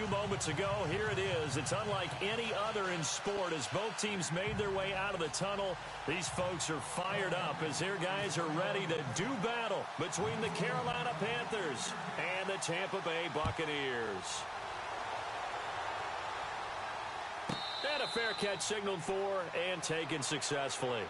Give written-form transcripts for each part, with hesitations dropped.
few moments ago. Here it is. It's unlike any other in sport as both teams made their way out of the tunnel. These folks are fired up as their guys are ready to do battle between the Carolina Panthers and the Tampa Bay Buccaneers. And a fair catch signaled for and taken successfully.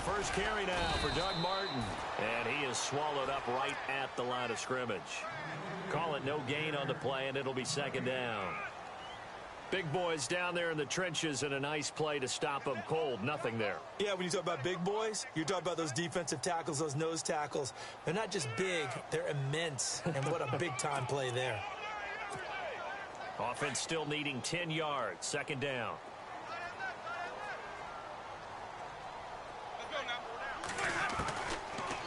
First carry now for Doug Martin. And he is swallowed up right at the line of scrimmage. Call it no gain on the play, and it'll be second down. Big boys down there in the trenches, and a nice play to stop them cold. Nothing there. Yeah, when you talk about big boys, you're talking about those defensive tackles, those nose tackles. They're not just big, they're immense. And what a big-time play there. Offense still needing 10 yards. Second down.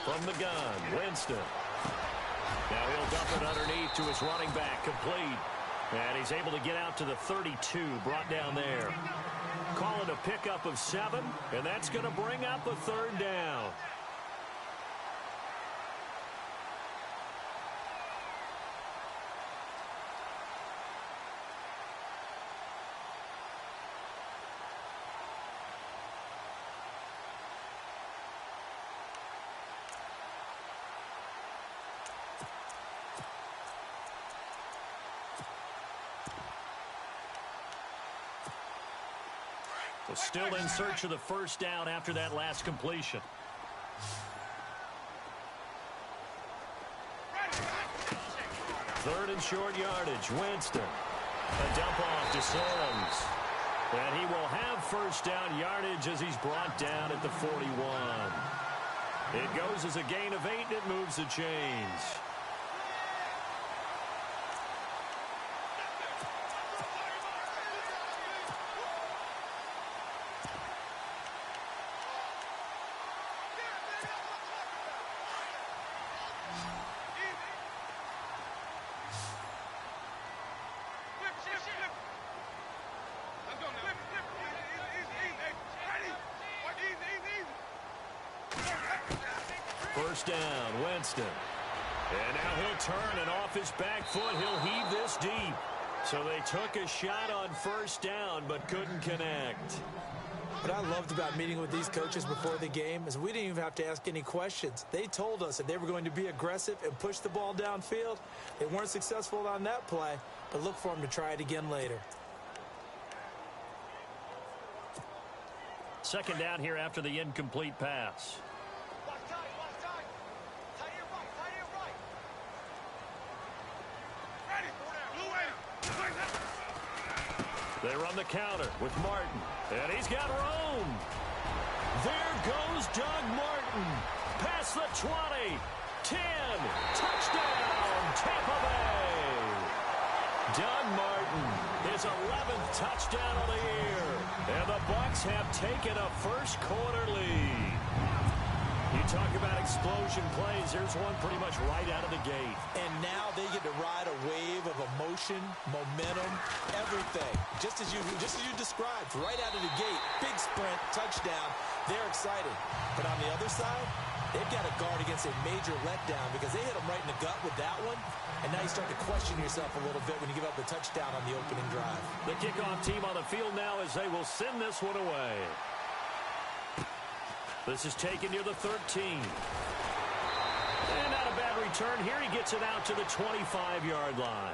From the gun, Winston. Now he'll dump it underneath to his running back, complete. And he's able to get out to the 32, brought down there. Call it a pickup of 7, and that's going to bring up a third down. Still in search of the first down after that last completion. Third and short yardage. Winston. A dump off to Sims. And he will have first down yardage as he's brought down at the 41. It goes as a gain of 8, and it moves the chains. First down, Winston. And now he'll turn, and off his back foot, he'll heave this deep. So they took a shot on first down, but couldn't connect. What I loved about meeting with these coaches before the game is we didn't even have to ask any questions. They told us that they were going to be aggressive and push the ball downfield. They weren't successful on that play, but look for them to try it again later. Second down here after the incomplete pass. They run the counter with Martin. And he's got room. There goes Doug Martin. Past the 20. 10. Touchdown, Tampa Bay. Doug Martin, his 11th touchdown of the year. And the Bucs have taken a first quarter lead. You talk about explosion plays. Here's one pretty much right out of the gate. And now they get to ride a wave of emotion, momentum, everything. Just as you described, right out of the gate. Big sprint, touchdown. They're excited. But on the other side, they've got to guard against a major letdown because they hit them right in the gut with that one. And now you start to question yourself a little bit when you give up the touchdown on the opening drive. The kickoff team on the field now as they will send this one away. This is taken near the 13. And not a bad return here. He gets it out to the 25-yard line.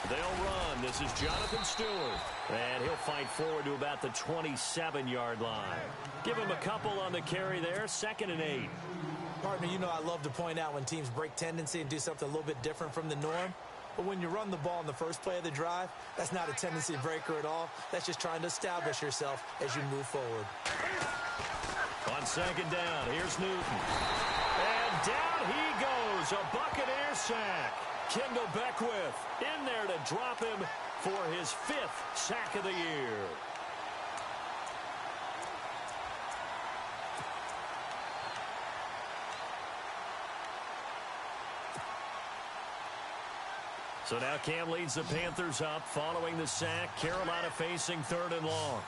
They'll run. This is Jonathan Stewart. And he'll fight forward to about the 27-yard line. Give him a couple on the carry there. 2nd and 8. Partner, you know I love to point out when teams break tendency and do something a little bit different from the norm. But when you run the ball in the first play of the drive, that's not a tendency breaker at all. That's just trying to establish yourself as you move forward. On 2nd down, here's Newton. And down he goes. A Buccaneer sack. Kendall Beckwith in there to drop him for his 5th sack of the year. So now Cam leads the Panthers up following the sack. Carolina facing 3rd and long.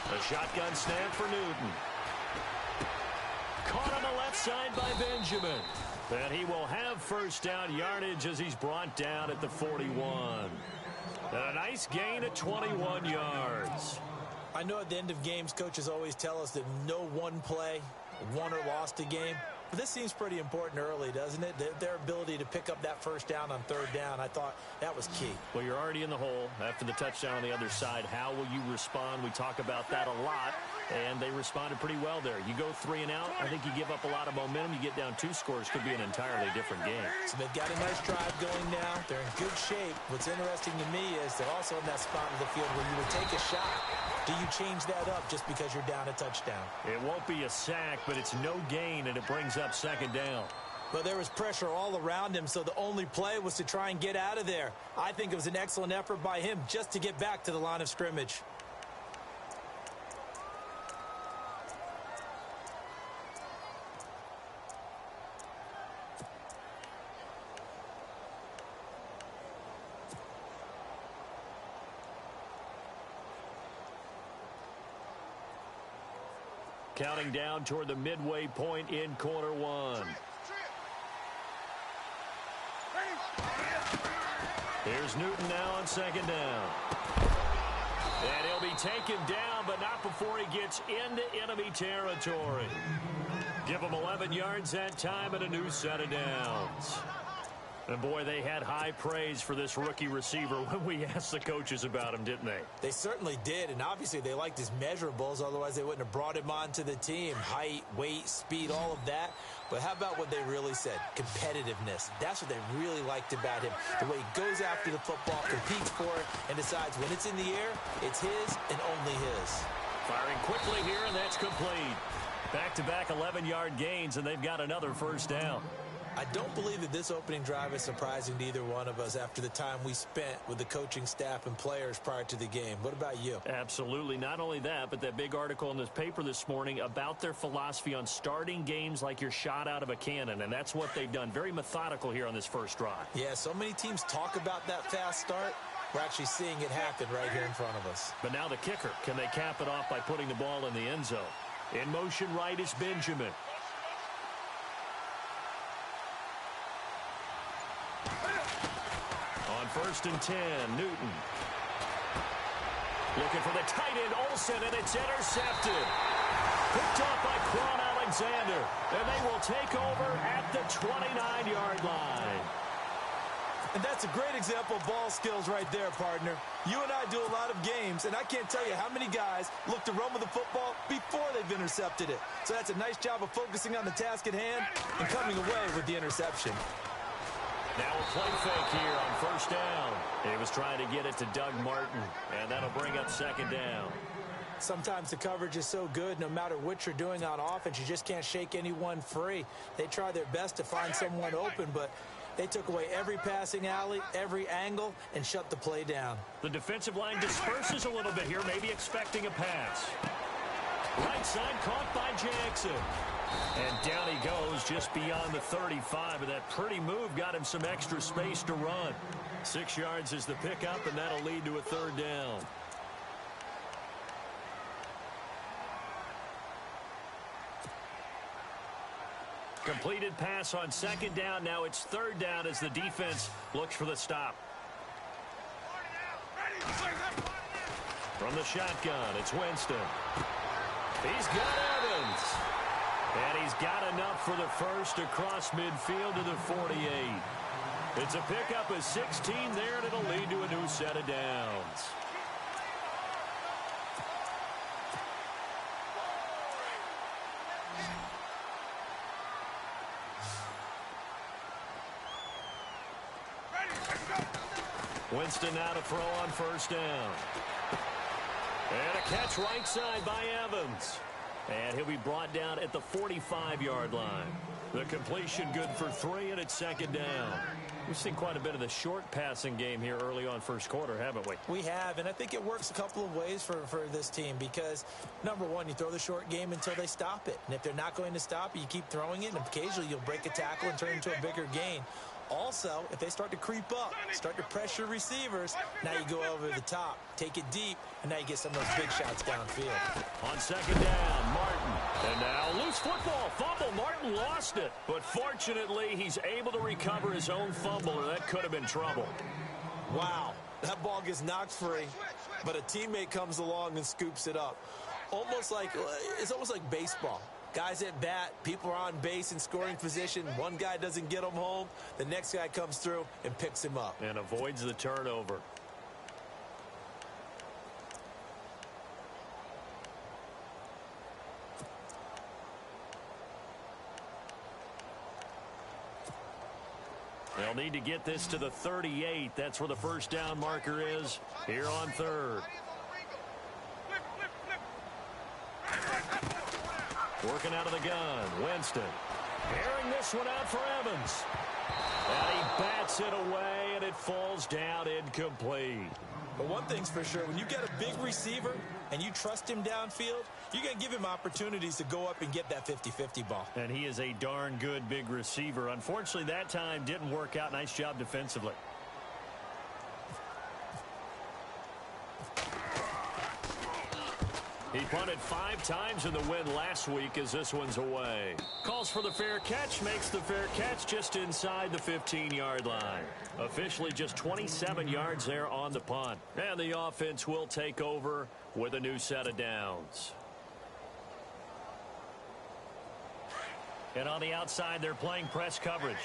A shotgun snap for Newton. Caught on the left side by Benjamin. And he will have 1st down yardage as he's brought down at the 41. A nice gain at 21 yards. I know at the end of games, coaches always tell us that no one play won or lost a game. But this seems pretty important early, doesn't it? Their ability to pick up that 1st down on 3rd down, I thought that was key. Well, you're already in the hole after the touchdown on the other side. How will you respond? We talk about that a lot, and they responded pretty well there. You go 3 and out, I think you give up a lot of momentum. You get down 2 scores, could be an entirely different game. So they've got a nice drive going now. They're in good shape. What's interesting to me is they're also in that spot of the field where you would take a shot. Do you change that up just because you're down a touchdown? It won't be a sack, but it's no gain, and it brings up 2nd down. But there was pressure all around him, so the only play was to try and get out of there. I think it was an excellent effort by him just to get back to the line of scrimmage. Counting down toward the midway point in quarter 1. Here's Newton now on 2nd down. And he'll be taken down, but not before he gets into enemy territory. Give him 11 yards that time and a new set of downs. And, boy, they had high praise for this rookie receiver when we asked the coaches about him, didn't they? They certainly did, and obviously they liked his measurables. Otherwise, they wouldn't have brought him onto the team. Height, weight, speed, all of that. But how about what they really said? Competitiveness. That's what they really liked about him. The way he goes after the football, competes for it, and decides when it's in the air, it's his and only his. Firing quickly here, and that's complete. Back-to-back 11-yard gains, and they've got another 1st down. I don't believe that this opening drive is surprising to either one of us after the time we spent with the coaching staff and players prior to the game. What about you? Absolutely. Not only that, but that big article in this paper this morning about their philosophy on starting games like you're shot out of a cannon, and that's what they've done. Very methodical here on this 1st drive. Yeah, so many teams talk about that fast start. We're actually seeing it happen right here in front of us. But now the kicker. Can they cap it off by putting the ball in the end zone? In motion right is Benjamin. On 1st and 10, Newton. Looking for the tight end, Olsen, and it's intercepted. Picked off by Quan Alexander, and they will take over at the 29-yard line. And that's a great example of ball skills right there, partner. You and I do a lot of games, and I can't tell you how many guys look to run with the football before they've intercepted it. So that's a nice job of focusing on the task at hand and coming away with the interception. Now a play fake here on 1st down. He was trying to get it to Doug Martin, and that'll bring up 2nd down. Sometimes the coverage is so good, no matter what you're doing on offense, you just can't shake anyone free. They try their best to find someone open, but they took away every passing alley, every angle, and shut the play down. The defensive line disperses a little bit here, maybe expecting a pass. Right side caught by Jackson. And down he goes just beyond the 35, and that pretty move got him some extra space to run. 6 yards is the pickup, and that'll lead to a 3rd down. Completed pass on 2nd down. Now it's 3rd down as the defense looks for the stop. From the shotgun, it's Winston. He's got Evans. And he's got enough for the first across midfield to the 48. It's a pickup of 16 there, and it'll lead to a new set of downs. Winston now to throw on first down. And a catch right side by Evans. And he'll be brought down at the 45-yard line. The completion good for 3, and it's second down. We've seen quite a bit of the short passing game here early on first quarter, haven't we? We have, and I think it works a couple of ways for this team because, number one, you throw the short game until they stop it. And if they're not going to stop it, you keep throwing it, and occasionally you'll break a tackle and turn it into a bigger gain. Also, if they start to creep up, start to pressure receivers, now you go over the top, take it deep, and now you get some of those big shots downfield. On second down, Martin. And now loose football, fumble. Martin lost it. But fortunately, he's able to recover his own fumble, or that could have been trouble. Wow, that ball gets knocked free, but a teammate comes along and scoops it up. It's almost like baseball. Guys at bat, people are on base in scoring position. One guy doesn't get him home. The next guy comes through and picks him up. And avoids the turnover. They'll need to get this to the 38. That's where the first down marker is here on third. Working out of the gun, Winston. Airing this one out for Evans. And he bats it away, and it falls down incomplete. But one thing's for sure, when you get a big receiver and you trust him downfield, you're going to give him opportunities to go up and get that 50-50 ball. And he is a darn good big receiver. Unfortunately, that time didn't work out. Nice job defensively. He punted 5 times in the win last week as this one's away. Calls for the fair catch, makes the fair catch just inside the 15-yard line. Officially just 27 yards there on the punt. And the offense will take over with a new set of downs. And on the outside, they're playing press coverage.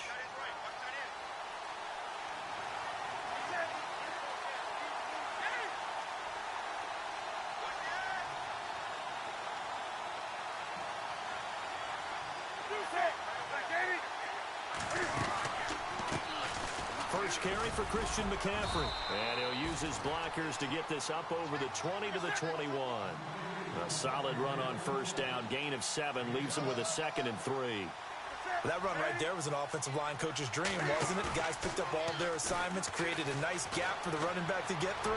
First carry for Christian McCaffrey. And he'll use his blockers to get this up over the 20 to the 21. A solid run on first down. Gain of 7 leaves him with a 2nd and 3. That run right there was an offensive line coach's dream, wasn't it? Guys picked up all of their assignments, created a nice gap for the running back to get through,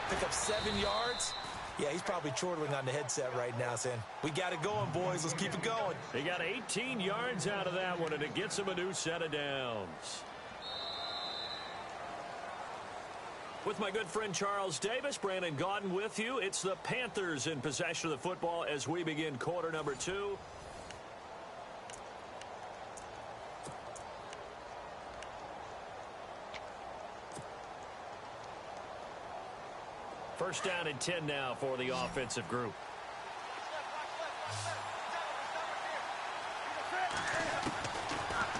pick up 7 yards. Yeah, he's probably chortling on the headset right now saying, we got it going, boys. Let's keep it going. He got 18 yards out of that one, and it gets him a new set of downs. With my good friend Charles Davis, Brandon Gaudin with you. It's the Panthers in possession of the football as we begin quarter number 2. First down and 10 now for the offensive group.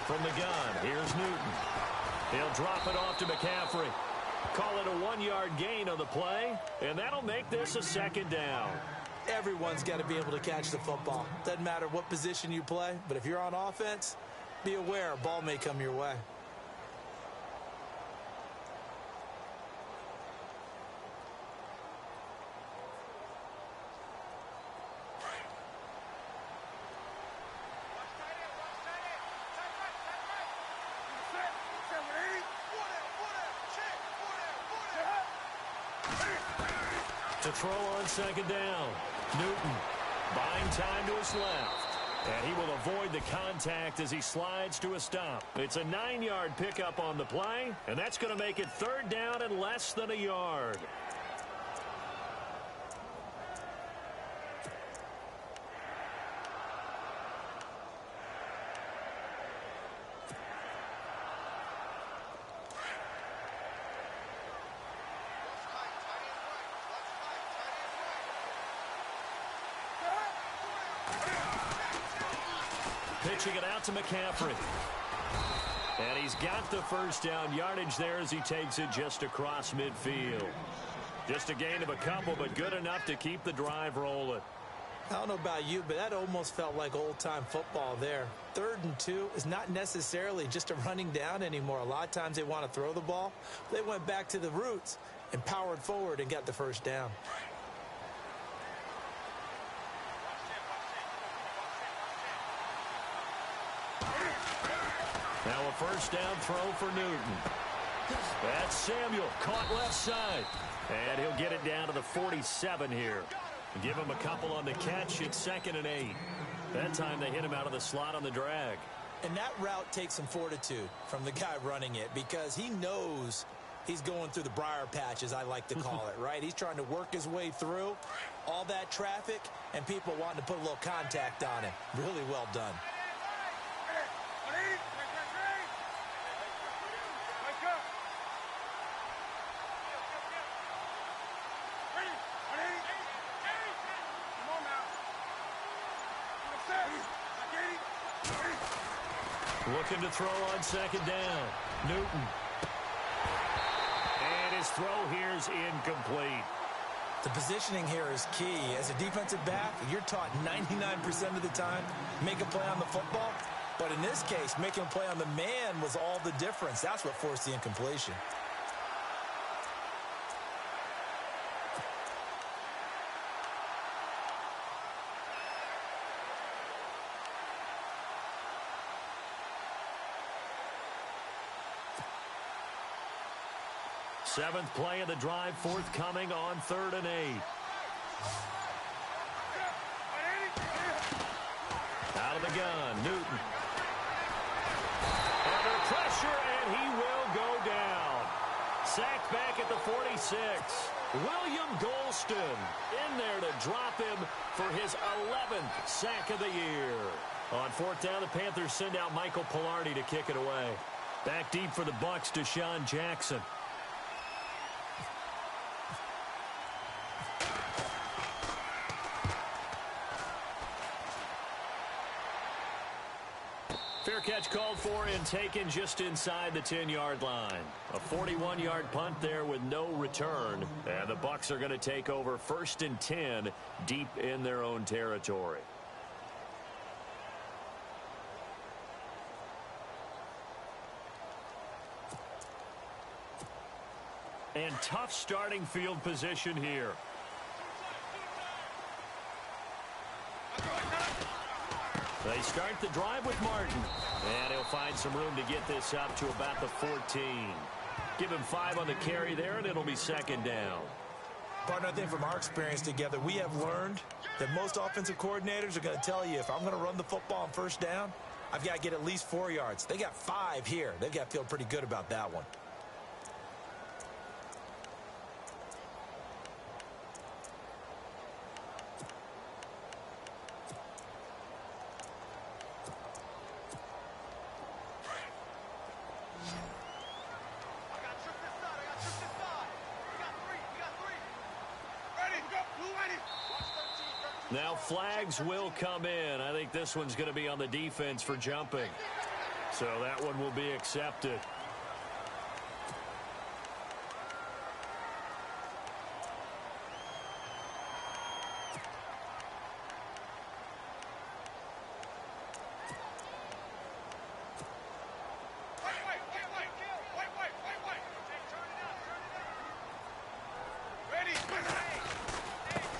From the gun, here's Newton. He'll drop it off to McCaffrey. Call it a 1-yard gain on the play, and that'll make this a 2nd down. Everyone's got to be able to catch the football. Doesn't matter what position you play, but if you're on offense, be aware a ball may come your way. To throw on 2nd down. Newton buying time to his left. And he will avoid the contact as he slides to a stop. It's a 9-yard pickup on the play, and that's going to make it 3rd down and less than a yard. pitching it out to McCaffrey. And he's got the first down yardage there as he takes it just across midfield. Just a gain of a couple, but good enough to keep the drive rolling. I don't know about you, but that almost felt like old-time football there. 3rd and 2 is not necessarily just a running down anymore. A lot of times they want to throw the ball. They went back to the roots and powered forward and got the first down. Now a first down throw for Newton. That's Samuel, caught left side. And he'll get it down to the 47 here. Give him a couple on the catch. It's 2nd and 8. That time they hit him out of the slot on the drag. And that route takes some fortitude from the guy running it because he knows he's going through the briar patch, as I like to call it, right? He's trying to work his way through all that traffic and people wanting to put a little contact on him. Really well done. Looking to throw on 2nd down. Newton. And his throw here is incomplete. The positioning here is key. As a defensive back, you're taught 99% of the time, make a play on the football. But in this case, making a play on the man was all the difference. That's what forced the incompletion. Seventh play of the drive forthcoming on 3rd and 8. Out of the gun, Newton. Under pressure, and he will go down. Sacked back at the 46. William Golston in there to drop him for his 11th sack of the year. On 4th down, the Panthers send out Michael Pilardi to kick it away. Back deep for the Bucs, Deshaun Jackson. Fair catch called for and taken just inside the 10-yard line. A 41-yard punt there with no return. And the Bucs are going to take over 1st and 10 deep in their own territory. And tough starting field position here. They start the drive with Martin. And he'll find some room to get this up to about the 14. Give him 5 on the carry there, and it'll be 2nd down. Partner, I think from our experience together, we have learned that most offensive coordinators are going to tell you, if I'm going to run the football on 1st down, I've got to get at least 4 yards. They got 5 here. They've got to feel pretty good about that one. Now flags will come in. I think this one's going to be on the defense for jumping. So that one will be accepted.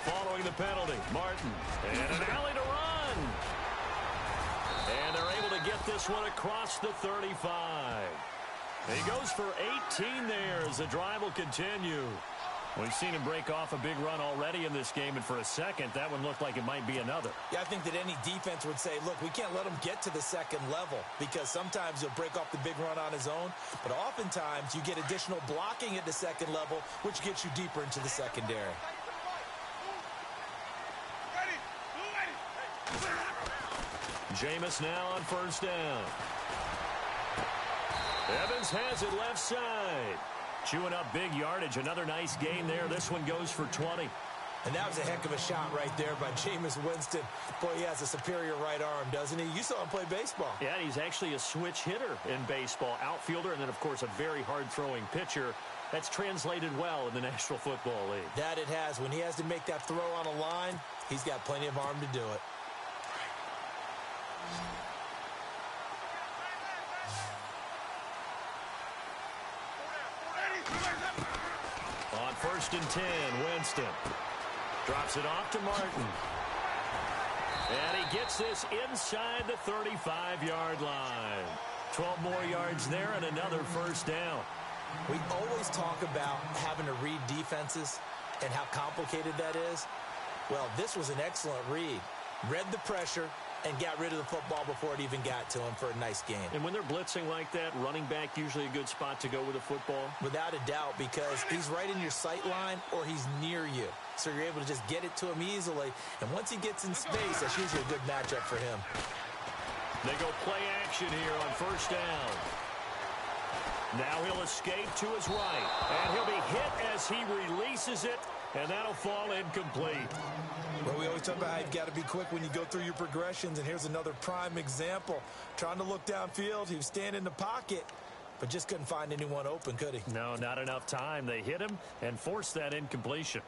Following the penalty, Martin, and an alley to run. And they're able to get this one across the 35. He goes for 18 there as the drive will continue. We've seen him break off a big run already in this game, and for a second, that one looked like it might be another. Yeah, I think that any defense would say, look, we can't let him get to the 2nd level because sometimes he'll break off the big run on his own, but oftentimes you get additional blocking at the 2nd level, which gets you deeper into the secondary. Jameis now on 1st down. Evans has it left side. Chewing up big yardage. Another nice gain there. This one goes for 20. And that was a heck of a shot right there by Jameis Winston. Boy, he has a superior right arm, doesn't he? You saw him play baseball. Yeah, he's actually a switch hitter in baseball. Outfielder, and then, of course, a very hard-throwing pitcher. That's translated well in the National Football League. That it has. When he has to make that throw on a line, he's got plenty of arm to do it. On 1st and 10, Winston drops it off to Martin. And he gets this inside the 35-yard line. 12 more yards there and another first down. We always talk about having to read defenses and how complicated that is. Well, this was an excellent read. Read the pressure and got rid of the football before it even got to him for a nice game. And when they're blitzing like that, running back usually a good spot to go with a football? Without a doubt, because he's right in your sight line or he's near you. So you're able to just get it to him easily. And once he gets in space, that's usually a good matchup for him. They go play action here on 1st down. Now he'll escape to his right. And he'll be hit as he releases it. And that'll fall incomplete. Well, we always talk about how you've got to be quick when you go through your progressions, and here's another prime example. Trying to look downfield, he was standing in the pocket, but just couldn't find anyone open, could he? No, not enough time. They hit him and forced that incompletion.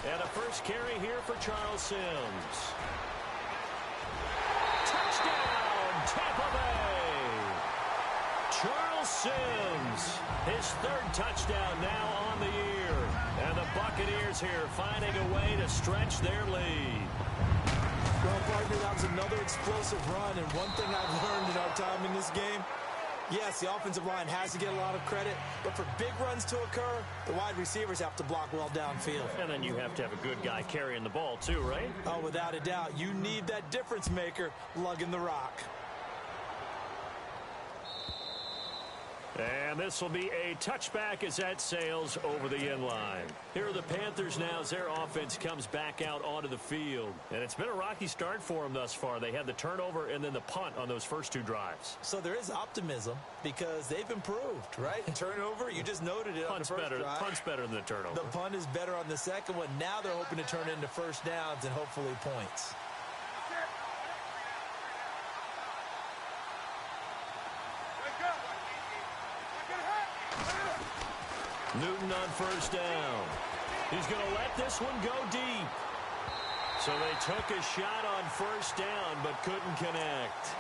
And a first carry here for Charles Sims. Touchdown, Tampa Bay! Charles Sims, his 3rd touchdown now on the year. And the Buccaneers here finding a way to stretch their lead. Well, partner, that was another explosive run, and one thing I've learned in our time in this game, yes, the offensive line has to get a lot of credit, but for big runs to occur, the wide receivers have to block well downfield. And then you have to have a good guy carrying the ball too, right? Oh, without a doubt. You need that difference maker lugging the rock. And this will be a touchback as that sails over the end line. Here are the Panthers now as their offense comes back out onto the field. And it's been a rocky start for them thus far. They had the turnover and then the punt on those first 2 drives. So there is optimism because they've improved, right? Turnover, you just noted it on the first drive. Punt's better than the turnover. The punt is better on the second one. Now they're hoping to turn into first downs and hopefully points. Newton on 1st down. He's going to let this one go deep. So they took a shot on 1st down but couldn't connect.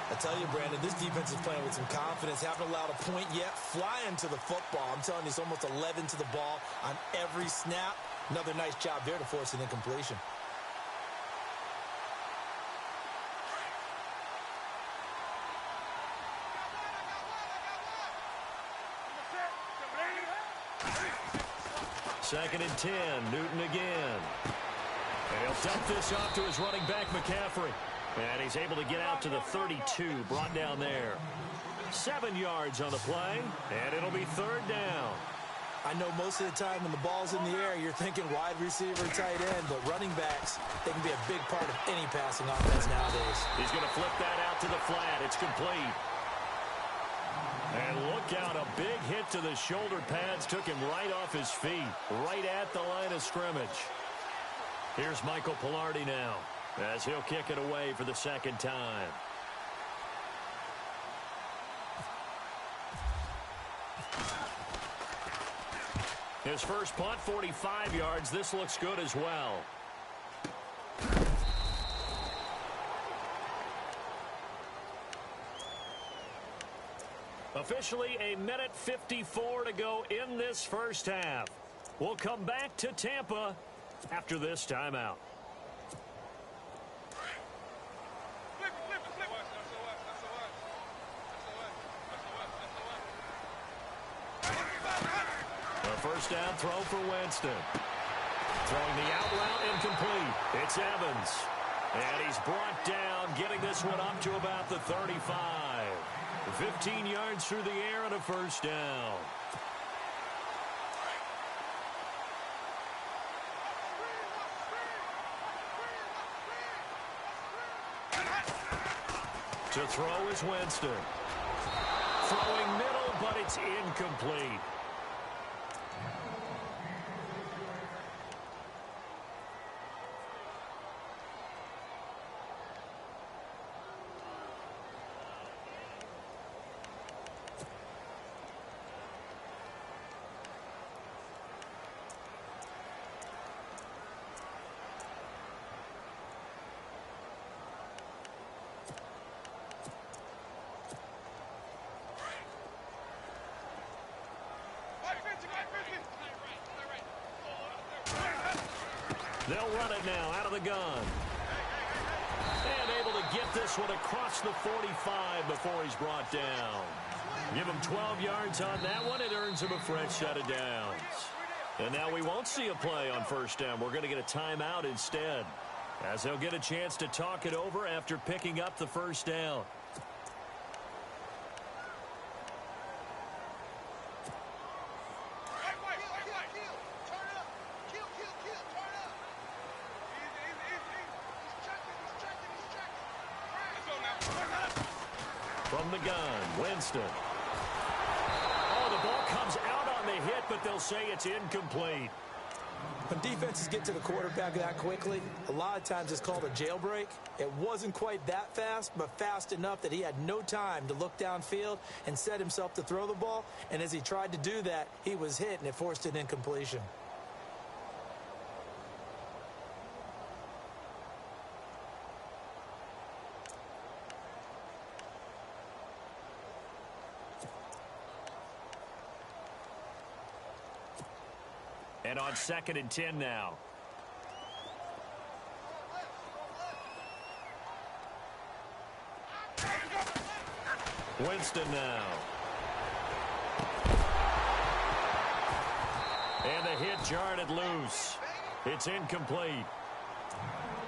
I tell you, Brandon, this defense is playing with some confidence. Haven't allowed a point yet. Flying to the football. I'm telling you, it's almost 11 to the ball on every snap. Another nice job there to force an incompletion. Second and 10, Newton again. And he'll dump this off to his running back, McCaffrey. And he's able to get out to the 32, brought down there. 7 yards on the play, and it'll be 3rd down. I know most of the time when the ball's in the air, you're thinking wide receiver, tight end, but running backs, they can be a big part of any passing offense nowadays. He's going to flip that out to the flat. It's complete. And look out, a big hit to the shoulder pads took him right off his feet, right at the line of scrimmage. Here's Michael Pilardi now, as he'll kick it away for the 2nd time. His first punt, 45 yards. This looks good as well. Officially a minute 54 to go in this first half. We'll come back to Tampa after this timeout. A first down throw for Winston. Throwing the out route incomplete. It's Evans. And he's brought down, getting this one up to about the 35. 15 yards through the air and a first down. To throw is Winston. Throwing middle, but it's incomplete. They'll run it now out of the gun. And able to get this one across the 45 before he's brought down. Give him 12 yards on that one. It earns him a fresh set of downs. And now we won't see a play on first down. We're going to get a timeout instead, as they'll get a chance to talk it over after picking up the first down. From the gun, Winston. Oh, the ball comes out on the hit, but they'll say it's incomplete. When defenses get to the quarterback that quickly, a lot of times it's called a jailbreak. It wasn't quite that fast, but fast enough that he had no time to look downfield and set himself to throw the ball. And as he tried to do that, he was hit, and it forced an incompletion. And on 2nd and 10 now. Winston now. And the hit jarred it loose. It's incomplete.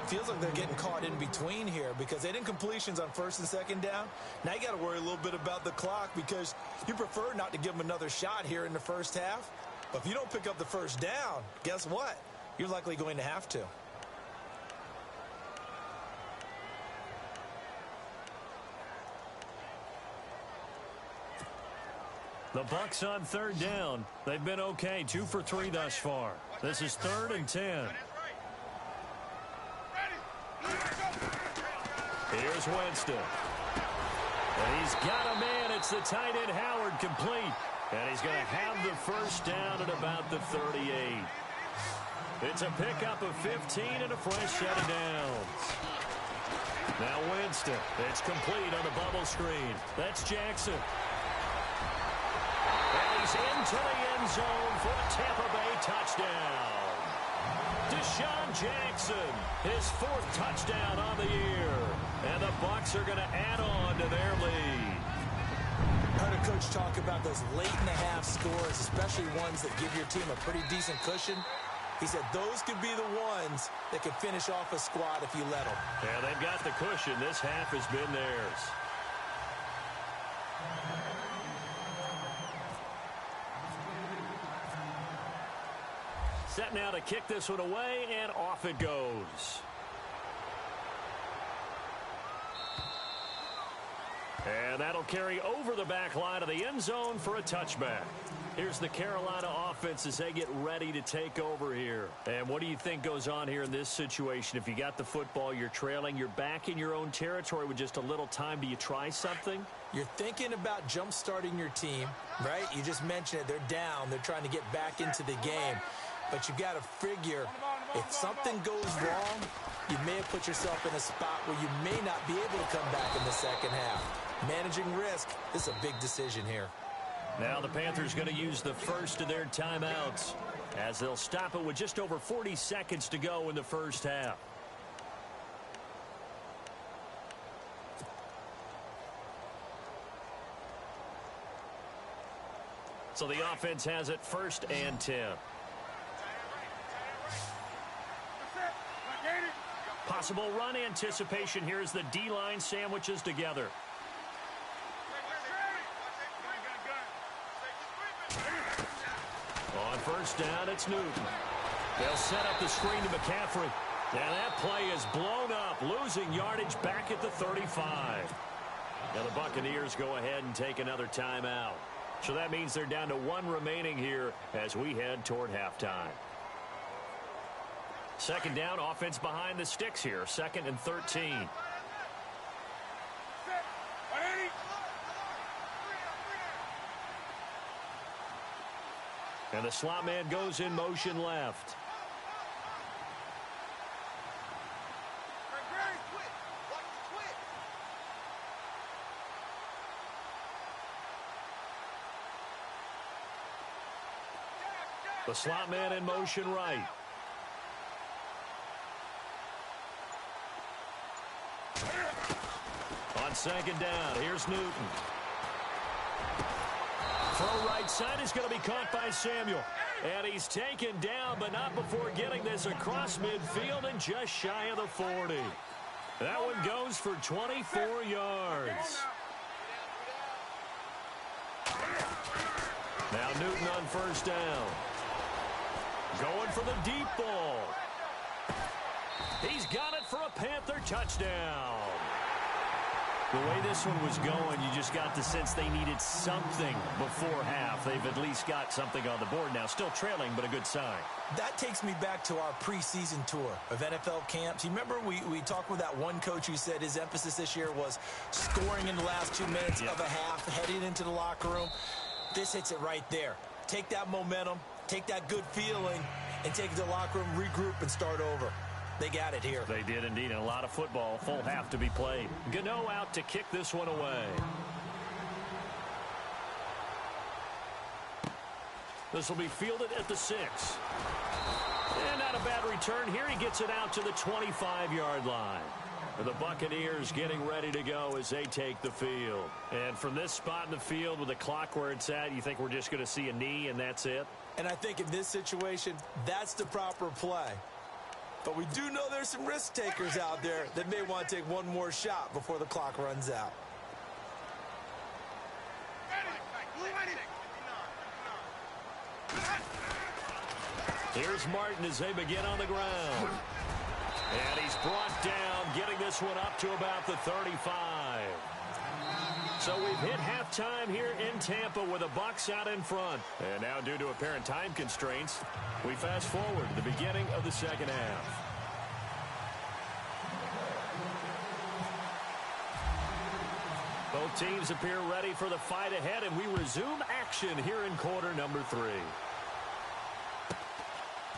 Feels like they're getting caught in between here because they didn't completions on 1st and 2nd down. Now you got to worry a little bit about the clock because you prefer not to give them another shot here in the first half. But if you don't pick up the first down, guess what? You're likely going to have to. The Bucs on 3rd down. They've been okay, 2 for 3 thus far. This is 3rd and 10. Here's Winston. And he's got a man. It's the tight end Howard, complete. And he's going to have the first down at about the 38. It's a pickup of 15 and a fresh set of downs. Now Winston. It's complete on the bubble screen. That's Jackson. And he's into the end zone for a Tampa Bay touchdown. Deshaun Jackson, his 4th touchdown on the year. And the Bucs are going to add on to their lead. I heard a coach talk about those late-in-the-half scores, especially ones that give your team a pretty decent cushion. He said those could be the ones that could finish off a squad if you let them. Yeah, they've got the cushion. This half has been theirs. Set now to kick this one away, and off it goes. And that'll carry over the back line of the end zone for a touchback. Here's the Carolina offense as they get ready to take over here. And what do you think goes on here in this situation? If you got the football, you're trailing, you're back in your own territory with just a little time. Do you try something? You're thinking about jump-starting your team, right? You just mentioned it. They're down. They're trying to get back into the game. But you've got to figure if something goes wrong, you may have put yourself in a spot where you may not be able to come back in the second half. Managing risk, this is a big decision here. Now the Panthers going to use the first of their timeouts as they'll stop it with just over 40 seconds to go in the first half. So the offense has it 1st and 10. Possible run anticipation here as the D-line sandwiches together. On 1st down, it's Newton. They'll set up the screen to McCaffrey. And that play is blown up, losing yardage back at the 35. Now the Buccaneers go ahead and take another timeout. So that means they're down to one remaining here as we head toward halftime. Second down, offense behind the sticks here. 2nd and 13. And the slot man goes in motion left. The slot man in motion right. On second down, here's Newton. Throw right side is going to be caught by Samuel. And he's taken down, but not before getting this across midfield and just shy of the 40. That one goes for 24 yards. Now Newton on first down. Going for the deep ball. He's got it for a Panther touchdown. The way this one was going, you just got the sense they needed something before half. They've at least got something on the board now. Still trailing, but a good sign. That takes me back to our preseason tour of NFL camps. You remember we talked with that one coach who said his emphasis this year was scoring in the last 2 minutes of a half, heading into the locker room. This hits it right there. Take that momentum, take that good feeling, and take it to the locker room, regroup, and start over. They got it here. They did indeed, and a lot of football. Full half to be played. Gano out to kick this one away. This will be fielded at the 6. And not a bad return here. He gets it out to the 25-yard line. The Buccaneers getting ready to go as they take the field. And from this spot in the field with the clock where it's at, you think we're just going to see a knee and that's it? And I think in this situation, that's the proper play. But we do know there's some risk takers out there that may want to take one more shot before the clock runs out. Here's Martin as they begin on the ground. And he's brought down, getting this one up to about the 35. So we've hit halftime here in Tampa with the Bucs out in front. And now due to apparent time constraints, we fast forward to the beginning of the second half. Both teams appear ready for the fight ahead, and we resume action here in quarter number 3.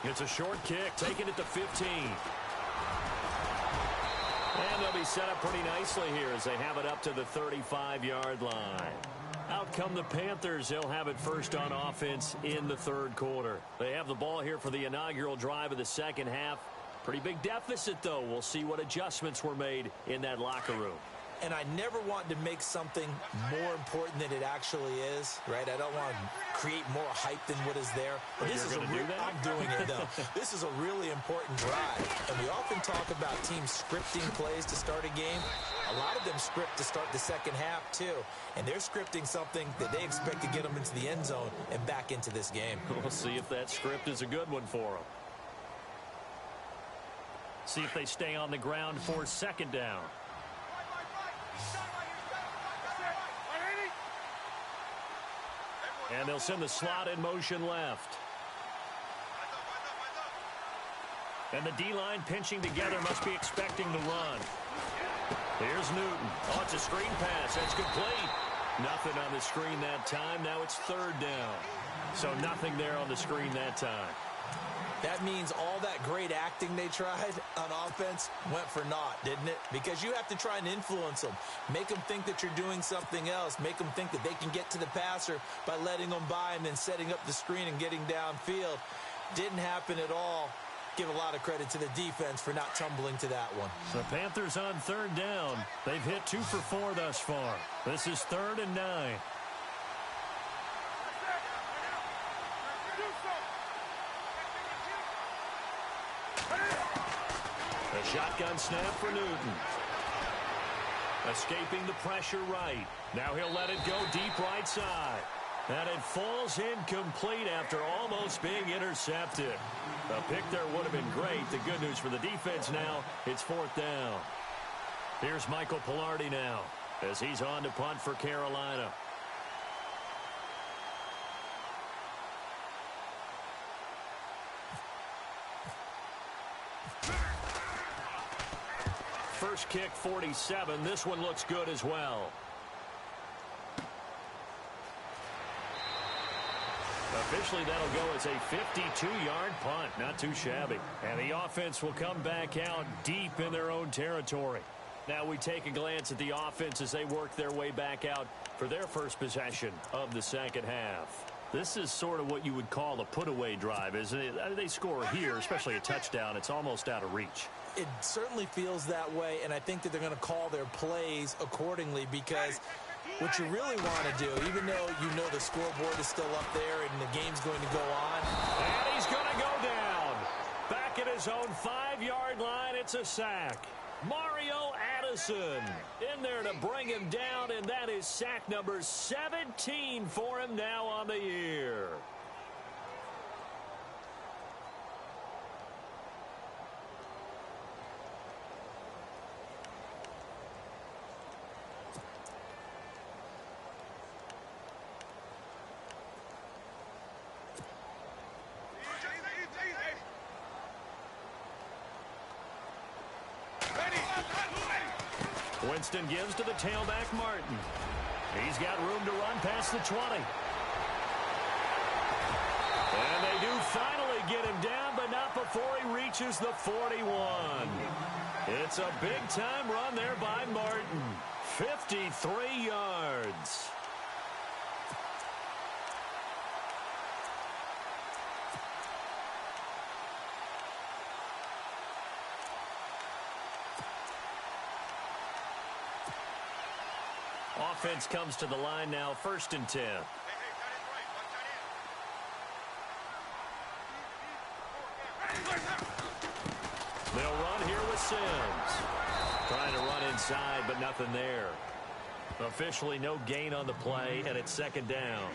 It's a short kick, taking it to 15. And they'll be set up pretty nicely here as they have it up to the 35-yard line. Out come the Panthers. They'll have it first on offense in the third quarter. They have the ball here for the inaugural drive of the second half. Pretty big deficit, though. We'll see what adjustments were made in that locker room. And I never want to make something more important than it actually is, right? I don't want to create more hype than what is there. But this is I'm doing it, though. This is a really important drive. And we often talk about teams scripting plays to start a game. A lot of them script to start the second half, too. And they're scripting something that they expect to get them into the end zone and back into this game. We'll see if that script is a good one for them. See if they stay on the ground for second down. And they'll send the slot in motion left. And the D-line pinching together must be expecting the run. Here's Newton. Oh, it's a screen pass. That's complete. Nothing on the screen that time. Now it's third down. So nothing there on the screen that time. That means all that great acting they tried on offense went for naught, didn't it? Because you have to try and influence them. Make them think that you're doing something else. Make them think that they can get to the passer by letting them by and then setting up the screen and getting downfield. Didn't happen at all. Give a lot of credit to the defense for not tumbling to that one. The Panthers on third down. They've hit 2 for 4 thus far. This is 3rd and 9. A shotgun snap for Newton. Escaping the pressure right. Now he'll let it go deep right side. And it falls incomplete after almost being intercepted. A pick there would have been great. The good news for the defense now, it's 4th down. Here's Michael Pilardi now. as he's on to punt for Carolina. First kick, 47. This one looks good as well. Officially, that'll go as a 52-yard punt. Not too shabby. And the offense will come back out deep in their own territory. Now we take a glance at the offense as they work their way back out for their first possession of the second half. This is sort of what you would call a put-away drive, isn't it? They score here, especially a touchdown. It's almost out of reach. It certainly feels that way, and I think that they're going to call their plays accordingly, because what you really want to do, even though you know the scoreboard is still up there and the game's going to go on. And he's going to go down. Back at his own 5-yard line, it's a sack. Mario Addison in there to bring him down, and that is sack number 17 for him now on the year. Winston gives to the tailback, Martin. He's got room to run past the 20. And they do finally get him down, but not before he reaches the 41. It's a big-time run there by Martin. 53 yards. Offense comes to the line now, 1st and 10. They'll run here with Sims. Trying to run inside, but nothing there. Officially no gain on the play, and it's 2nd down.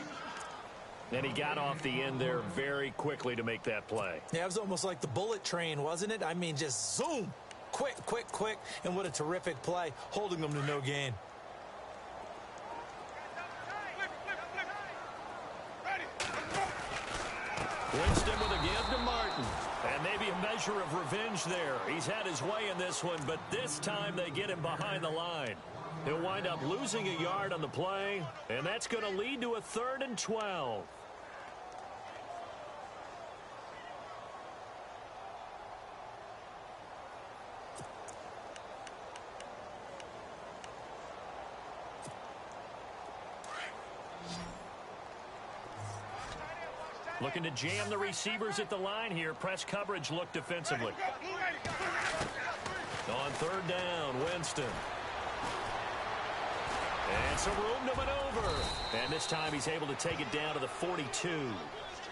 And he got off the end there very quickly to make that play. Yeah, it was almost like the bullet train, wasn't it? I mean, just zoom. Quick, quick, quick. And what a terrific play, holding them to no gain. Winston with a give to Martin. And maybe a measure of revenge there. He's had his way in this one, but this time they get him behind the line. He'll wind up losing a yard on the play, and that's going to lead to a 3rd and 12. Looking to jam the receivers at the line here. Press coverage look defensively. On 3rd down, Winston. And some room to maneuver. And this time he's able to take it down to the 42.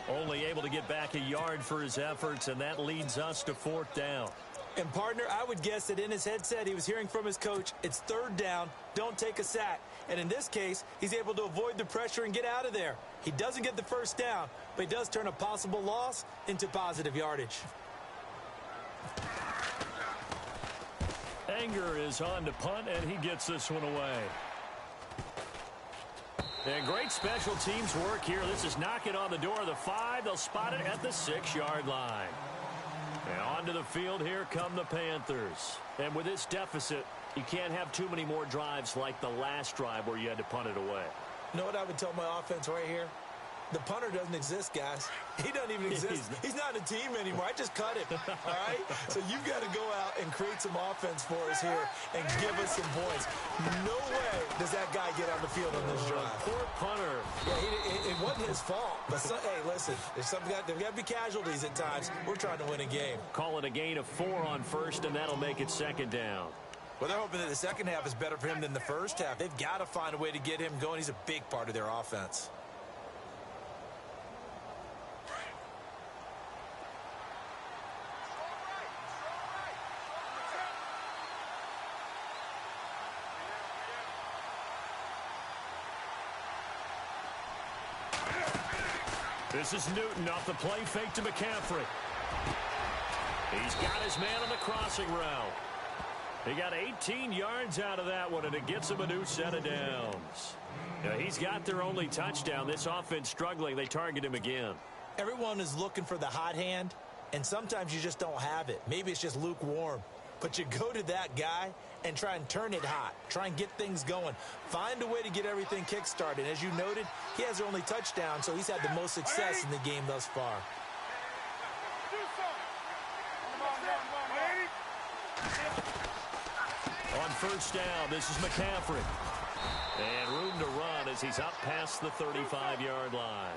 Only able to get back a yard for his efforts, and that leads us to 4th down. And, partner, I would guess that in his headset he was hearing from his coach, it's 3rd down, don't take a sack. And in this case, he's able to avoid the pressure and get out of there. He doesn't get the 1st down, but he does turn a possible loss into positive yardage. Anger is on to punt, and he gets this one away. And great special teams work here. This is knocking on the door of the 5. They'll spot it at the 6-yard line. And onto the field, here come the Panthers. And with this deficit, you can't have too many more drives like the last drive where you had to punt it away. You know what I would tell my offense right here? The punter doesn't exist, guys. He doesn't even exist. He's not a team anymore. I just cut him, all right? So you've got to go out and create some offense for us here and give us some points. No way does that guy get on the field on this drive. Poor punter. Yeah, it wasn't his fault. But, hey, listen, there's got to be casualties at times. We're trying to win a game. Call it a gain of 4 on 1st, and that'll make it 2nd down. Well, they're hoping that the second half is better for him than the first half. They've got to find a way to get him going. He's a big part of their offense. This is Newton off the play fake to McCaffrey. He's got his man on the crossing route. He got 18 yards out of that one, and it gets him a new set of downs. Yeah, he's got their only touchdown. This offense struggling. They target him again. Everyone is looking for the hot hand, and sometimes you just don't have it. Maybe it's just lukewarm. But you go to that guy and try and turn it hot. Try and get things going. Find a way to get everything kick-started. As you noted, he has their only touchdown, so he's had the most success in the game thus far. On first down, this is McCaffrey. And room to run as he's up past the 35-yard line.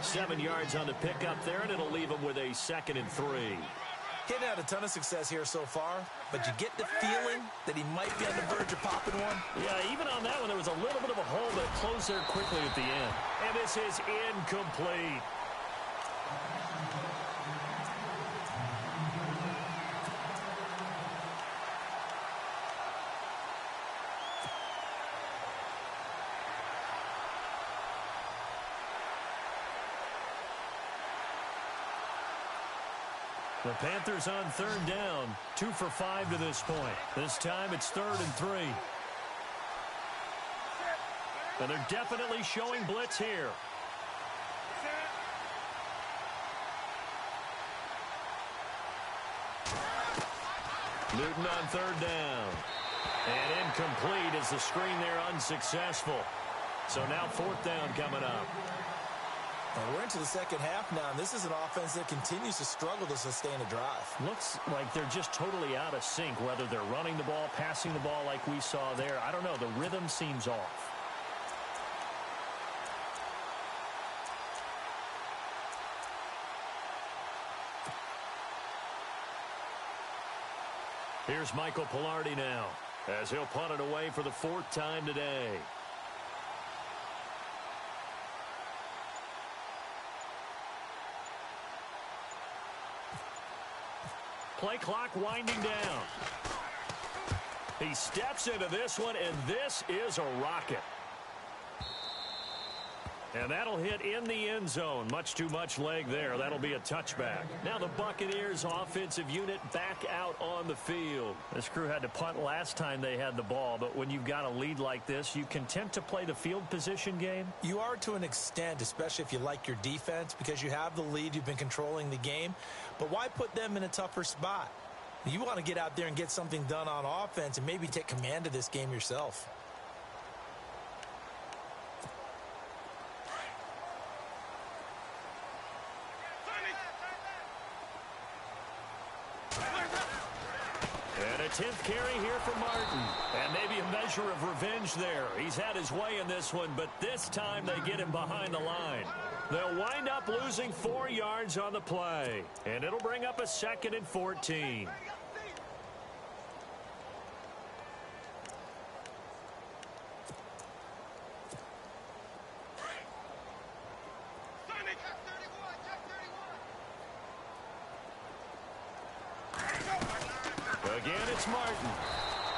7 yards on the pickup there, and it'll leave him with a 2nd and 3. He hadn't had a ton of success here so far, but you get the feeling that he might be on the verge of popping one. Yeah, even on that one, there was a little bit of a hole that closed there quickly at the end. And this is incomplete. The Panthers on third down, 2 for 5 to this point. This time it's 3rd and 3. And they're definitely showing blitz here. Newton on third down. And incomplete as the screen there unsuccessful. So now 4th down coming up. Well, we're into the second half now, and this is an offense that continues to struggle to sustain a drive. Looks like they're just totally out of sync, whether they're running the ball, passing the ball like we saw there. I don't know. The rhythm seems off. Here's Michael Pilardi now, as he'll punt it away for the 4th time today. Play clock winding down. He steps into this one, and this is a rocket. And that'll hit in the end zone. Much too much leg there. That'll be a touchback. Now the Buccaneers offensive unit back out on the field. This crew had to punt last time they had the ball, but when you've got a lead like this, you content to play the field position game? You are to an extent, especially if you like your defense, because you have the lead, you've been controlling the game. But why put them in a tougher spot? You want to get out there and get something done on offense and maybe take command of this game yourself. And a 10th carry here for Martin. And maybe a measure of revenge there. He's had his way in this one, but this time they get him behind the line. They'll wind up losing 4 yards on the play. And it'll bring up a 2nd and 14. Again, it's Martin.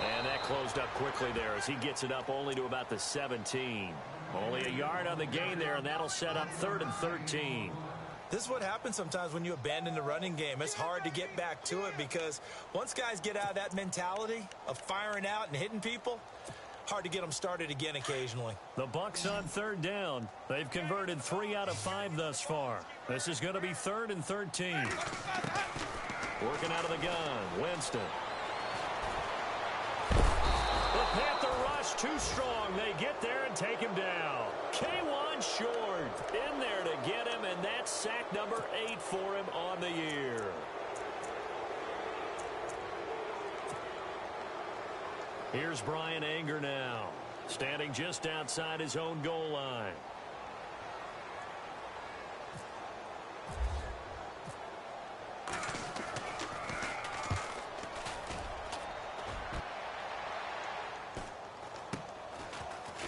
And that closed up quickly there as he gets it up only to about the 17. Only a yard on the gain there, and that'll set up 3rd and 13. This is what happens sometimes when you abandon the running game. It's hard to get back to it because once guys get out of that mentality of firing out and hitting people, hard to get them started again occasionally. The Bucs on third down. They've converted 3 out of 5 thus far. This is going to be 3rd and 13. Working out of the gun, Winston. The Panther rush too strong. They get there and take him down. K1 short in there to get him, and that's sack number 8 for him on the year. Here's Brian Anger now, standing just outside his own goal line.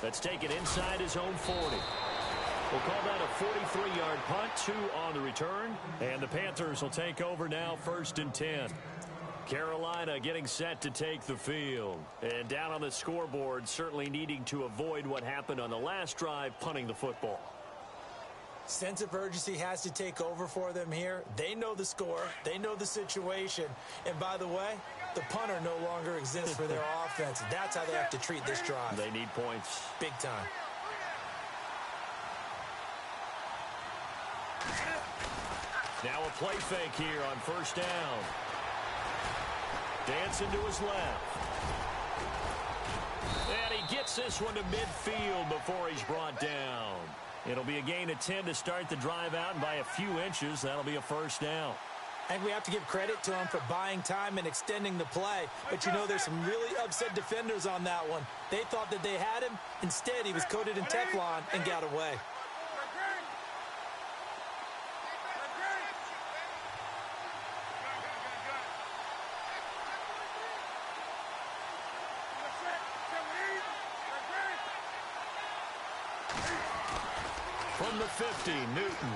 Let's take it inside his own 40. We'll call that a 43-yard punt, 2 on the return. And the Panthers will take over now, 1st and 10. Carolina getting set to take the field. And down on the scoreboard, certainly needing to avoid what happened on the last drive, punting the football. Sense of urgency has to take over for them here. They know the score. They know the situation. And by the way, The punter no longer exists for their offense. That's how they have to treat this drive. They need points. Big time. Now a play fake here on first down. Dancing to his left. And he gets this one to midfield before he's brought down. It'll be a gain of 10 to start the drive out, and by a few inches, that'll be a first down. I think we have to give credit to him for buying time and extending the play. But, you know, there's some really upset defenders on that one. They thought that they had him. Instead, he was coated in Teflon and got away. From the 50, Newton.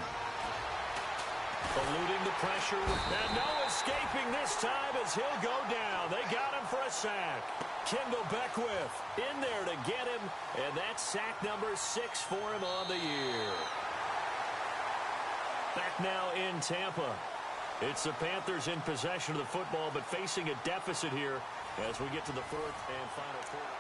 Eluding the pressure. And no escaping this time as he'll go down. They got him for a sack. Kendall Beckwith in there to get him. And that's sack number 6 for him on the year. Back now in Tampa. It's the Panthers in possession of the football, but facing a deficit here as we get to the fourth and final quarter.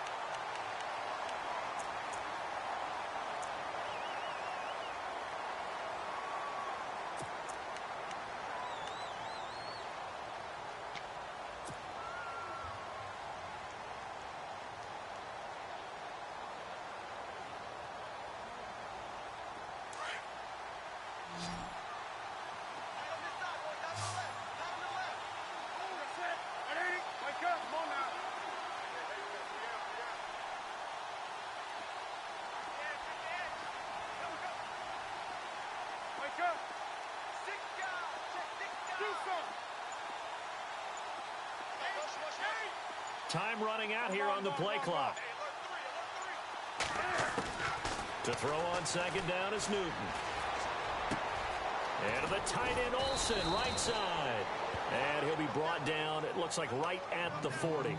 Time running out here on the play clock. To throw on second down is Newton. And to the tight end Olsen, right side. And he'll be brought down, it looks like right at the 40.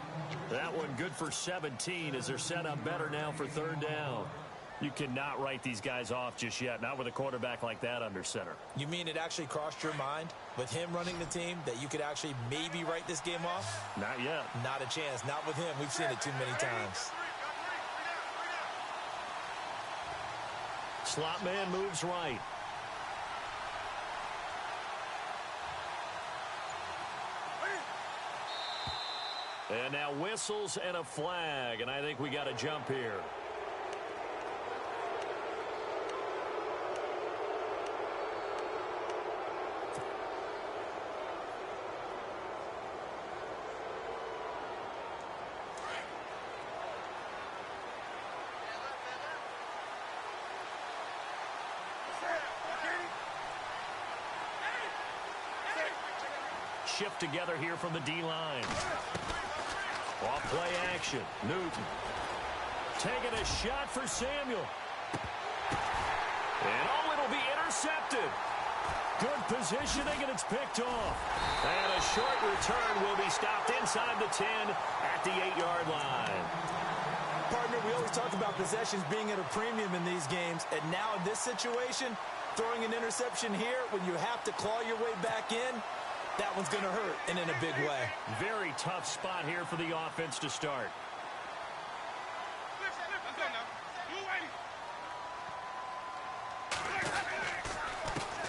That one good for 17 as they're set up better now for third down. You cannot write these guys off just yet, not with a quarterback like that under center. You mean it actually crossed your mind with him running the team that you could actually maybe write this game off? Not yet. Not a chance. Not with him. We've seen it too many times. Slot man moves right. And now whistles and a flag, and I think we got a jump here. Shift together here from the D-line. Off play action. Newton. Taking a shot for Samuel. And oh, it'll be intercepted. Good positioning, and it's picked off. And a short return will be stopped inside the 10 at the 8-yard line. Partner, we always talk about possessions being at a premium in these games. And now in this situation, throwing an interception here when you have to claw your way back in, that one's going to hurt, and in a big way. Very tough spot here for the offense to start.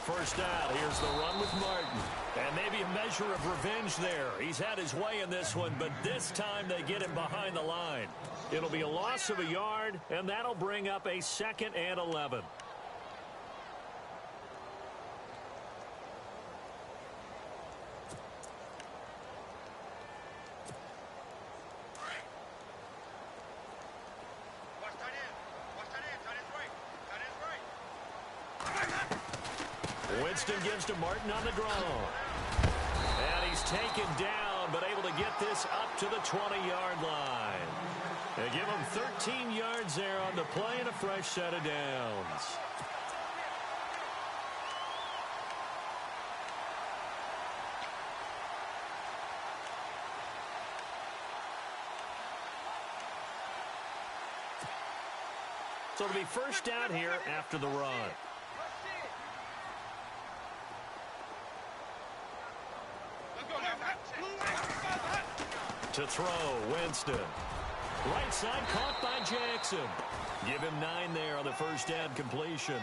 First out, here's the run with Martin. And maybe a measure of revenge there. He's had his way in this one, but this time they get him behind the line. It'll be a loss of a yard, and that'll bring up a 2nd and 11. Winston gives to Martin on the draw. And he's taken down, but able to get this up to the 20-yard line. They give him 13 yards there on the play and a fresh set of downs. So it'll be first down here after the run. To throw, Winston. Right side caught by Jackson. Give him 9 there on the first down completion.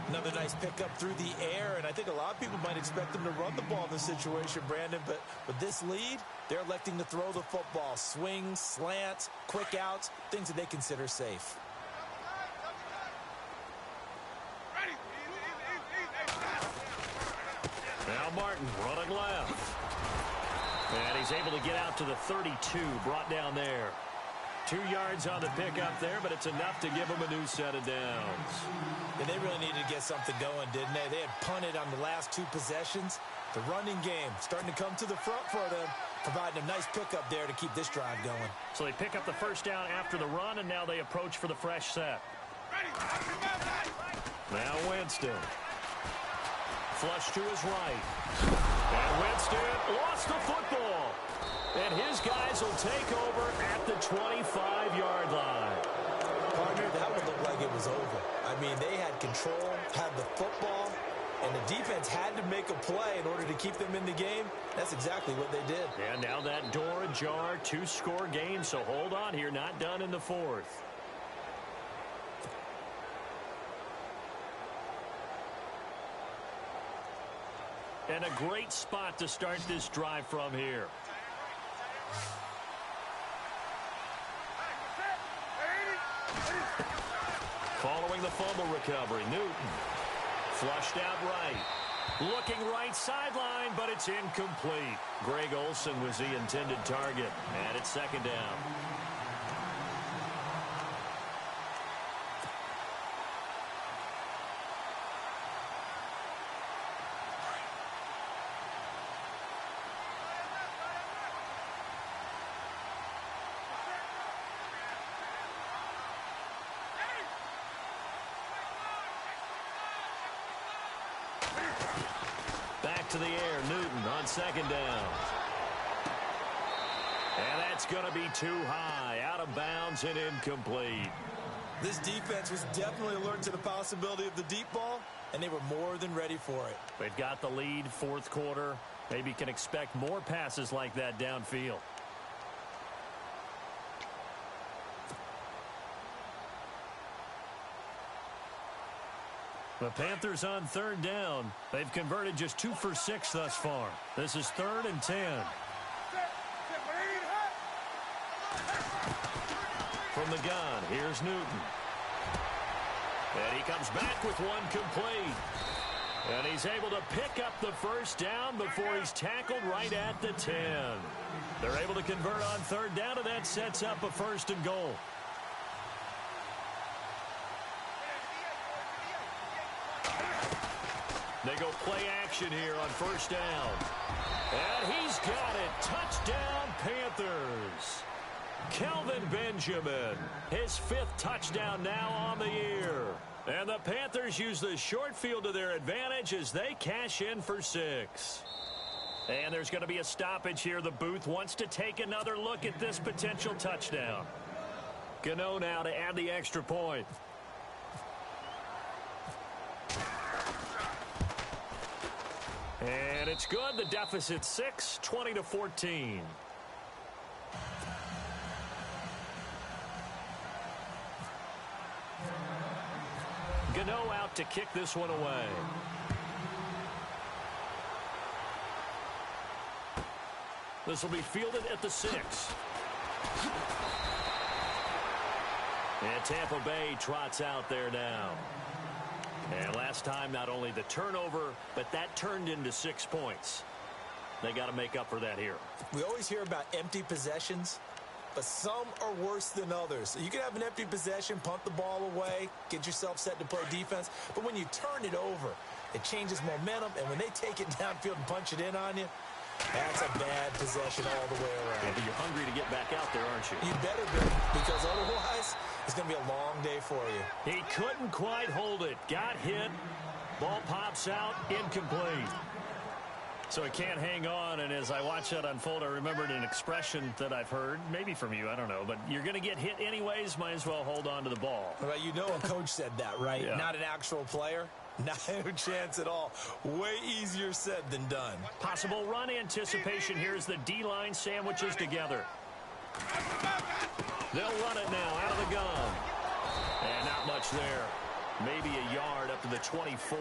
Another nice pickup through the air, and I think a lot of people might expect them to run the ball in this situation, Brandon, but with this lead, they're electing to throw the football. Swings, slants, quick outs, things that they consider safe. Now Martin running left. And he's able to get out to the 32, brought down there. 2 yards on the pickup there, but it's enough to give them a new set of downs. And they really needed to get something going, didn't they? They had punted on the last 2 possessions. The running game starting to come to the front for them, providing a nice pickup there to keep this drive going. So they pick up the first down after the run, and now they approach for the fresh set. Now Winston. Flush to his right. And Winston lost the football. And his guys will take over at the 25-yard line. Partner, that would look like it was over. I mean, they had control, had the football, and the defense had to make a play in order to keep them in the game. That's exactly what they did. And now that door ajar, 2-score game, so hold on here, not done in the 4th. And a great spot to start this drive from here. Following the fumble recovery, Newton. Flushed out right. Looking right sideline, but it's incomplete. Greg Olsen was the intended target, and it's second down. To the air, Newton on second down. And that's going to be too high, out of bounds and incomplete. This defense was definitely alert to the possibility of the deep ball, and they were more than ready for it. They've got the lead, 4th quarter. Maybe can expect more passes like that downfield. The Panthers on 3rd down. They've converted just 2 for 6 thus far. This is 3rd and 10. From the gun, here's Newton. And he comes back with one complete. And he's able to pick up the first down before he's tackled right at the 10. They're able to convert on 3rd down, and that sets up a 1st and goal. They go play action here on 1st down. And he's got it. Touchdown, Panthers. Kelvin Benjamin, his 5th touchdown now on the year. And the Panthers use the short field to their advantage as they cash in for 6. And there's going to be a stoppage here. The booth wants to take another look at this potential touchdown. Gano now to add the extra point. And it's good. The deficit 6, 20-14. Gano out to kick this one away. This will be fielded at the 6. And Tampa Bay trots out there now. And last time, not only the turnover, but that turned into 6 points. They got to make up for that here. We always hear about empty possessions, but some are worse than others. You can have an empty possession, punt the ball away, get yourself set to play defense, but when you turn it over, it changes momentum, and when they take it downfield and punch it in on you, that's a bad possession all the way around. Yeah, but you're hungry to get back out there, aren't you? You better be, because otherwise, it's going to be a long day for you. He couldn't quite hold it. Got hit. Ball pops out. Incomplete. So he can't hang on, and as I watch that unfold, I remembered an expression that I've heard, maybe from you, I don't know, but you're going to get hit anyways, might as well hold on to the ball. Well, you know a coach said that, right? Yeah. Not an actual player. Not a chance at all. Way easier said than done. Possible run anticipation here as the D-line sandwiches together. They'll run it now out of the gun. And not much there. Maybe a yard up to the 24.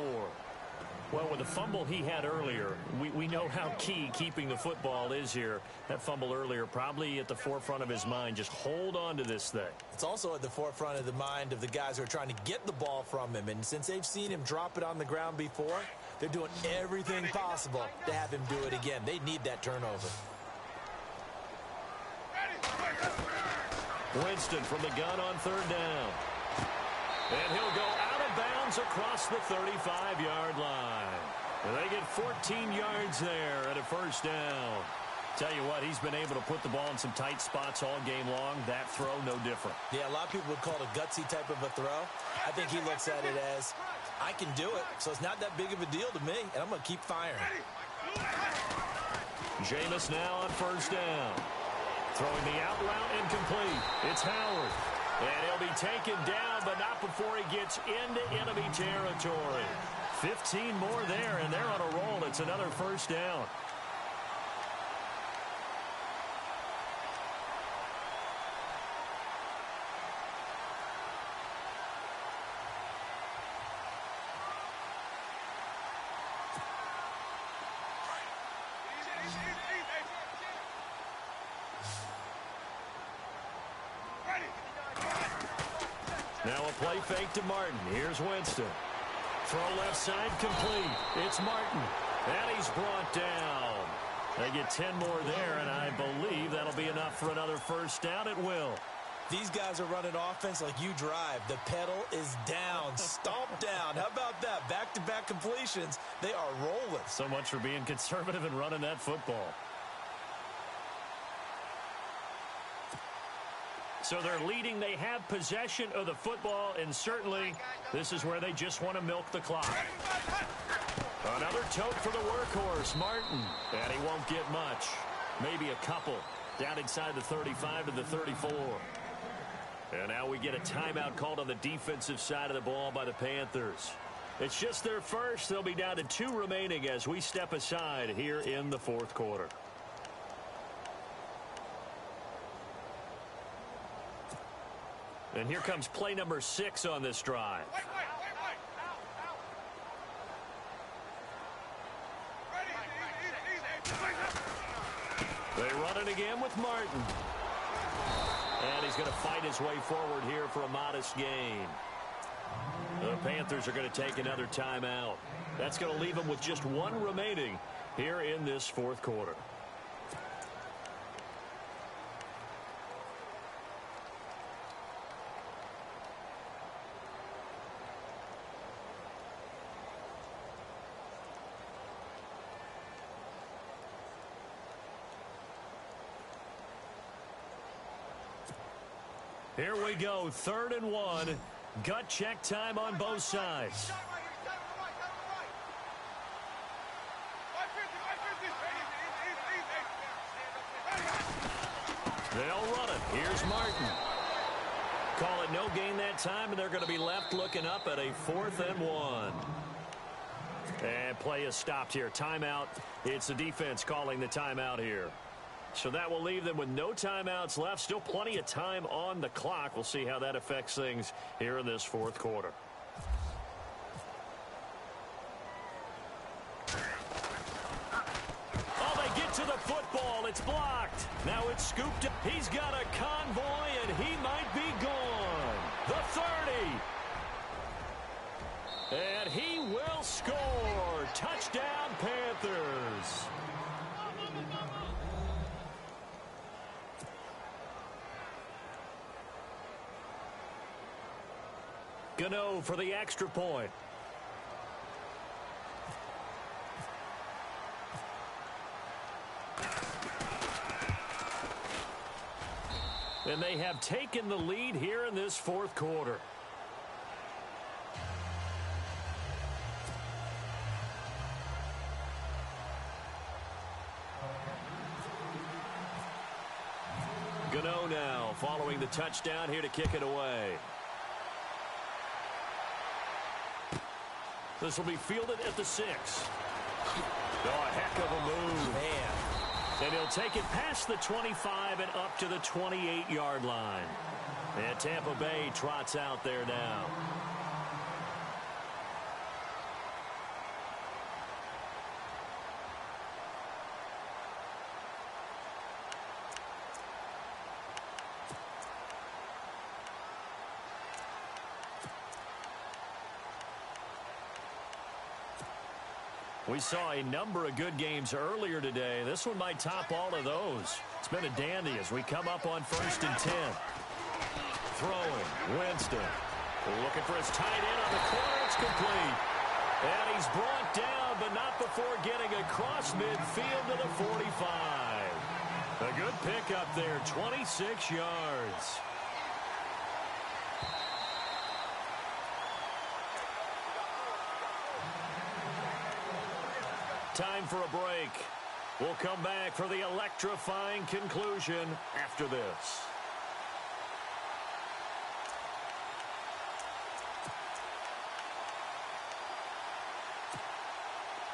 Well, with the fumble he had earlier, we know how key keeping the football is here. That fumble earlier probably at the forefront of his mind. Just hold on to this thing. It's also at the forefront of the mind of the guys who are trying to get the ball from him. And since they've seen him drop it on the ground before, they're doing everything possible to have him do it again. They need that turnover. Winston from the gun on third down. And he'll go out of bounds across the 35-yard line. And they get 14 yards there at a first down. Tell you what, he's been able to put the ball in some tight spots all game long. That throw, no different. Yeah, a lot of people would call it a gutsy type of a throw. I think he looks at it as, I can do it, so it's not that big of a deal to me, and I'm going to keep firing. Jameis now on first down. Throwing the out route incomplete. It's Howard. And he'll be taken down, but not before he gets into enemy territory. 15 more there, and they're on a roll. It's another first down. Now a play fake to Martin. Here's Winston. Throw left side complete. It's Martin. And he's brought down. They get 10 more there, and I believe that'll be enough for another first down. It will. These guys are running offense like you drive. The pedal is down. Stomp down. How about that? Back-to-back completions. They are rolling. So much for being conservative and running that football. So they're leading. They have possession of the football, and certainly this is where they just want to milk the clock. Another tote for the workhorse, Martin. And he won't get much. Maybe a couple. Down inside the 35 to the 34. And now we get a timeout called on the defensive side of the ball by the Panthers. It's just their first. They'll be down to 2 remaining as we step aside here in the fourth quarter. And here comes play number 6 on this drive. They run it again with Martin. And he's going to fight his way forward here for a modest gain. The Panthers are going to take another timeout. That's going to leave them with just 1 remaining here in this fourth quarter. Here we go, 3rd and 1. Gut check time on both sides. They'll run it. Here's Martin. Call it no gain that time, and they're going to be left looking up at a 4th and 1. And play is stopped here. Timeout. It's the defense calling the timeout here. So that will leave them with no timeouts left. Still plenty of time on the clock. We'll see how that affects things here in this fourth quarter. Oh, they get to the football. It's blocked. Now it's scooped up. He's got a convoy, and he might be gone. The 30. And he will score. Touchdown, Panthers. Gano for the extra point. And they have taken the lead here in this fourth quarter. Gano now following the touchdown here to kick it away. This will be fielded at the 6. Oh, a heck of a move. Man, And he'll take it past the 25 and up to the 28-yard line. And Tampa Bay trots out there now. We saw a number of good games earlier today. This one might top all of those. It's been a dandy as we come up on 1st and 10. Throwing, Winston. Looking for his tight end on the corner. It's complete. And he's brought down, but not before getting across midfield to the 45. A good pickup there, 26 yards. Time for a break. We'll come back for the electrifying conclusion after this.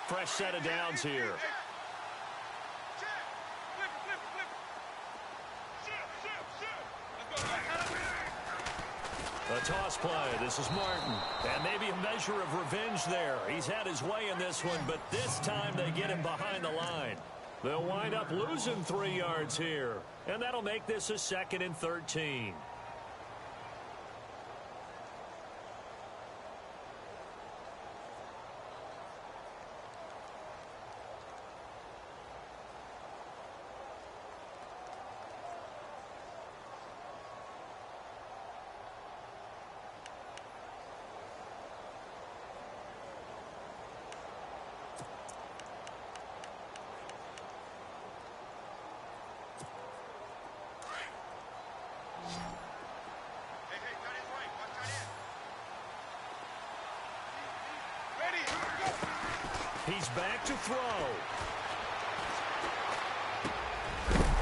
Fresh set of downs here. A toss play. This is Martin. And maybe a measure of revenge there. He's had his way in this one, but this time they get him behind the line. They'll wind up losing 3 yards here. And that'll make this a 2nd and 13. He's back to throw.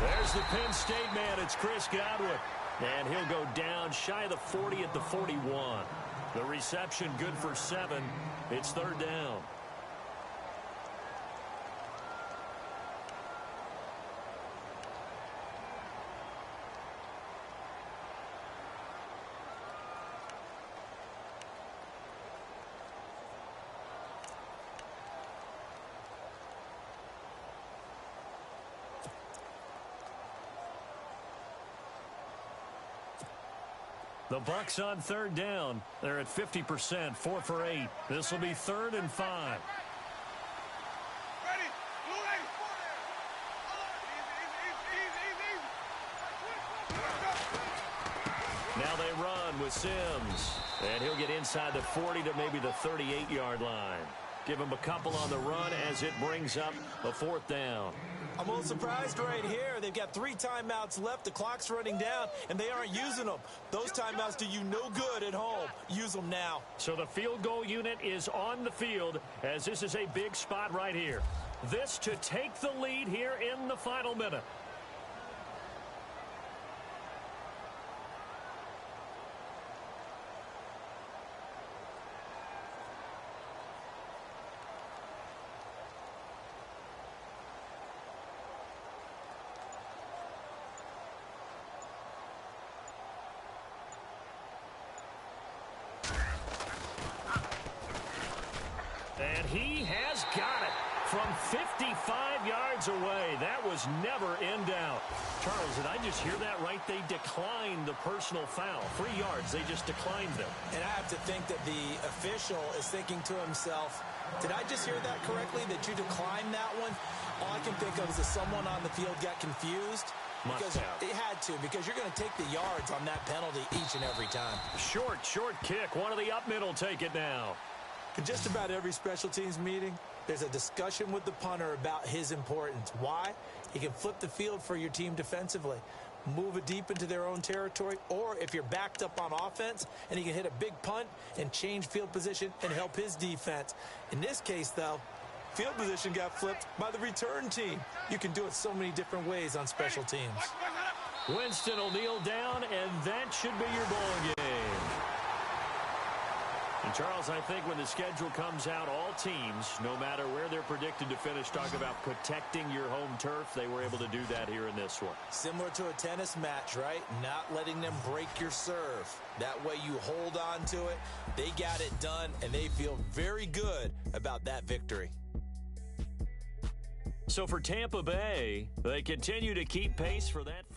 There's the Penn State man. It's Chris Godwin. And he'll go down shy of the 40 at the 41. The reception good for 7. It's 3rd down. The Bucks on 3rd down. They're at 50%, 4 for 8. This will be 3rd and 5. Now they run with Sims. And he'll get inside the 40 to maybe the 38-yard line. Give him a couple on the run as it brings up a 4th down. I'm a little surprised right here. They've got 3 timeouts left. The clock's running down, and they aren't using them. Those timeouts do you no good at home. Use them now. So the field goal unit is on the field as this is a big spot right here. This to take the lead here in the final minute. And he has got it from 55 yards away. That was never in doubt. Charles, did I just hear that right? They declined the personal foul. 3 yards, they just declined them. And I have to think that the official is thinking to himself, did I just hear that correctly, that you declined that one? All I can think of is that someone on the field got confused. Because it had to, because you're going to take the yards on that penalty each and every time. Short kick. One of the up mid will take it now. In just about every special teams meeting, there's a discussion with the punter about his importance. Why? He can flip the field for your team defensively, move it deep into their own territory, or if you're backed up on offense, and he can hit a big punt and change field position and help his defense. In this case, though, field position got flipped by the return team. You can do it so many different ways on special teams. Winston will kneel down, and that should be your ball game. And, Charles, I think when the schedule comes out, all teams, no matter where they're predicted to finish, talk about protecting your home turf. They were able to do that here in this one. Similar to a tennis match, right? Not letting them break your serve. That way you hold on to it. They got it done, and they feel very good about that victory. So for Tampa Bay, they continue to keep pace for that.